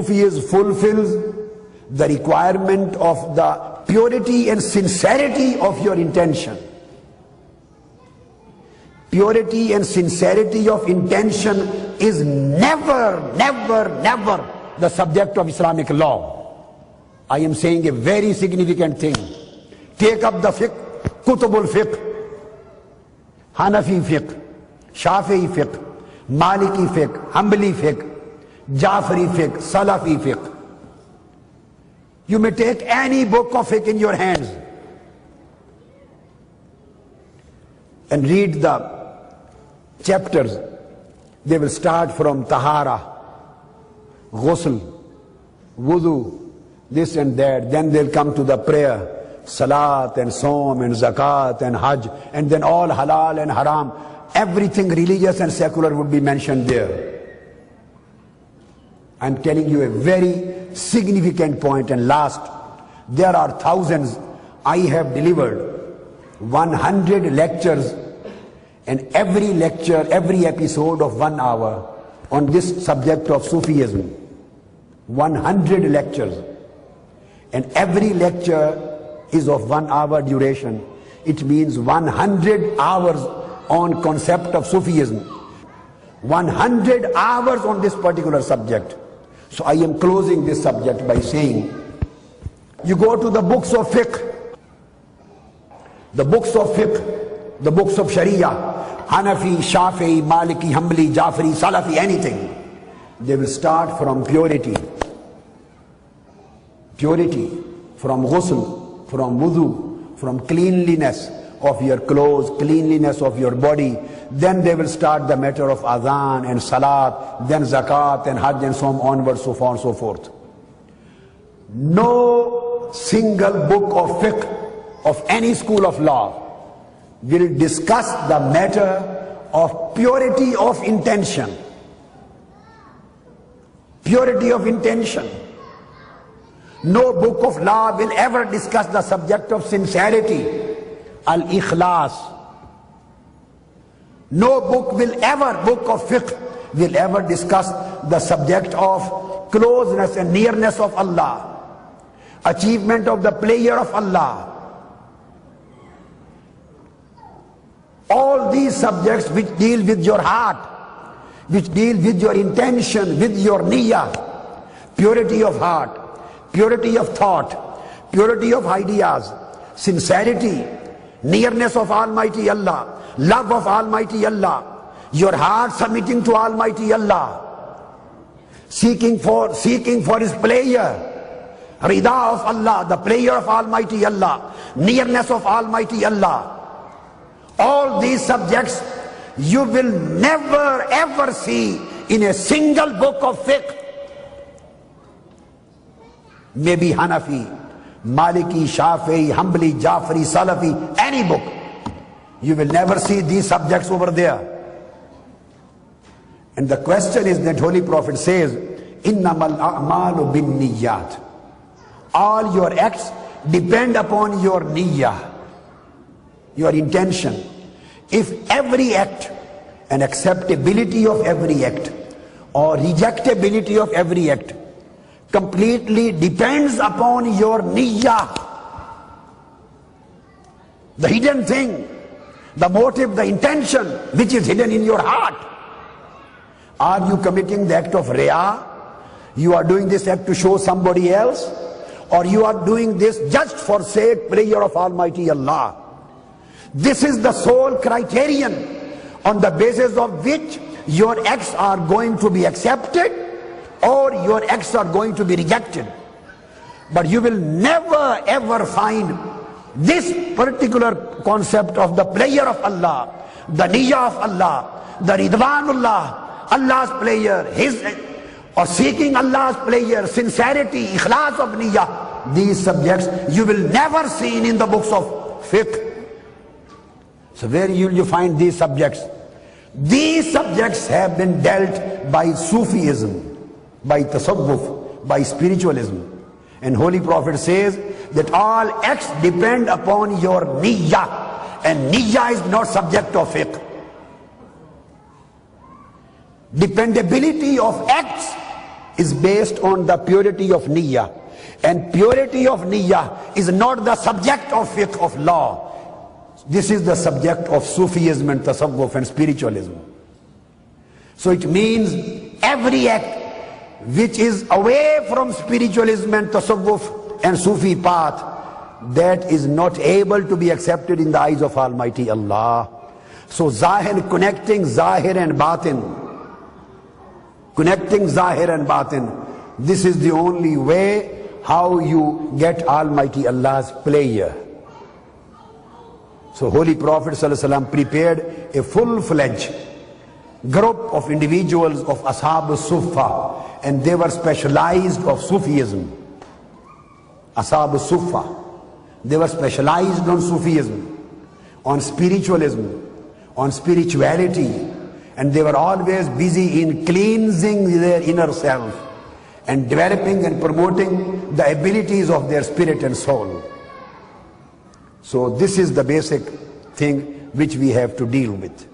Sufism fulfills the requirement of the purity and sincerity of your intention. Purity and sincerity of intention is never the subject of Islamic law. I am saying a very significant thing. Take up the fiqh, Kutubul fiqh, Hanafi fiqh, Shafi'i fiqh, Maliki fiqh, Hanbali fiqh, Jafri fiqh, Salafi fiqh. You may take any book of fiqh in your hands and read the chapters. They will start from Tahara, Ghusl, Wudu, this and that. Then they'll come to the prayer, Salat and Som and Zakat and Hajj, and then all halal and haram. Everything religious and secular would be mentioned there. I'm telling you a very significant point. And last, there are thousands. I have delivered 100 lectures, and every lecture, every episode of 1 hour on this subject of Sufism. 100 lectures, and every lecture is of 1 hour duration. It means 100 hours on concept of Sufism. 100 hours on this particular subject. So I am closing this subject by saying, you go to the books of fiqh, the books of fiqh, the books of Sharia, Hanafi, Shafi'i, Maliki, Hanbali, Jafri, Salafi, anything. They will start from purity. Purity, from ghusl, from wudu, from cleanliness of your clothes, cleanliness of your body. Then they will start the matter of adhan and salat, then zakat and hajj and so on, onward, so far and so forth. No single book of fiqh of any school of law will discuss the matter of purity of intention. Purity of intention. No book of law will ever discuss the subject of sincerity, al-ikhlas. No book of fiqh will ever discuss the subject of closeness and nearness of Allah, achievement of the pleasure of Allah. All these subjects which deal with your heart, which deal with your intention, with your niyyah, purity of heart, purity of thought, purity of ideas, sincerity, nearness of Almighty Allah, love of Almighty Allah, your heart submitting to Almighty Allah, seeking for His pleasure, rida of Allah, the pleasure of Almighty Allah, nearness of Almighty Allah. All these subjects you will never ever see in a single book of fiqh. Maybe Hanafi, Maliki, Shafi'i, Hanbali, Jafri, Salafi, any book. You will never see these subjects over there. And the question is that Holy Prophet says, Innamal a'malu bin niyyat. All your acts depend upon your niyyah, your intention. If every act and acceptability of every act or rejectability of every act completely depends upon your niyyah, the hidden thing, the motive, the intention which is hidden in your heart. Are you committing the act of riyah? You are doing this act to show somebody else, or you are doing this just for sake, pleasure of Almighty Allah? This is the sole criterion on the basis of which your acts are going to be accepted or your acts are going to be rejected. But you will never ever find this particular concept of the pleasure of Allah, the niyyah of Allah, the ridwanullah, Allah's pleasure, His, or seeking Allah's pleasure, sincerity, ikhlas of niyyah. These subjects you will never see in the books of fiqh. So where will you find these subjects? These subjects have been dealt by Sufism, by tasawwuf, by spiritualism. And Holy Prophet says that all acts depend upon your niyyah, and niyyah is not subject of fiqh. Dependability of acts is based on the purity of niyyah. And purity of niyyah is not the subject of fiqh of law. This is the subject of Sufism and Tasawwuf and spiritualism. So it means every act which is away from spiritualism and Tasawwuf and Sufi path, that is not able to be accepted in the eyes of Almighty Allah. So Zahir, connecting Zahir and Batin, this is the only way how you get Almighty Allah's pleasure. So Holy Prophet ﷺ prepared a full-fledged group of individuals of Ashab al-Suffa, and they were specialized of Sufism. Ashab al-Suffa, they were specialized on Sufism, on spiritualism, on spirituality, and they were always busy in cleansing their inner self and developing and promoting the abilities of their spirit and soul. So this is the basic thing which we have to deal with.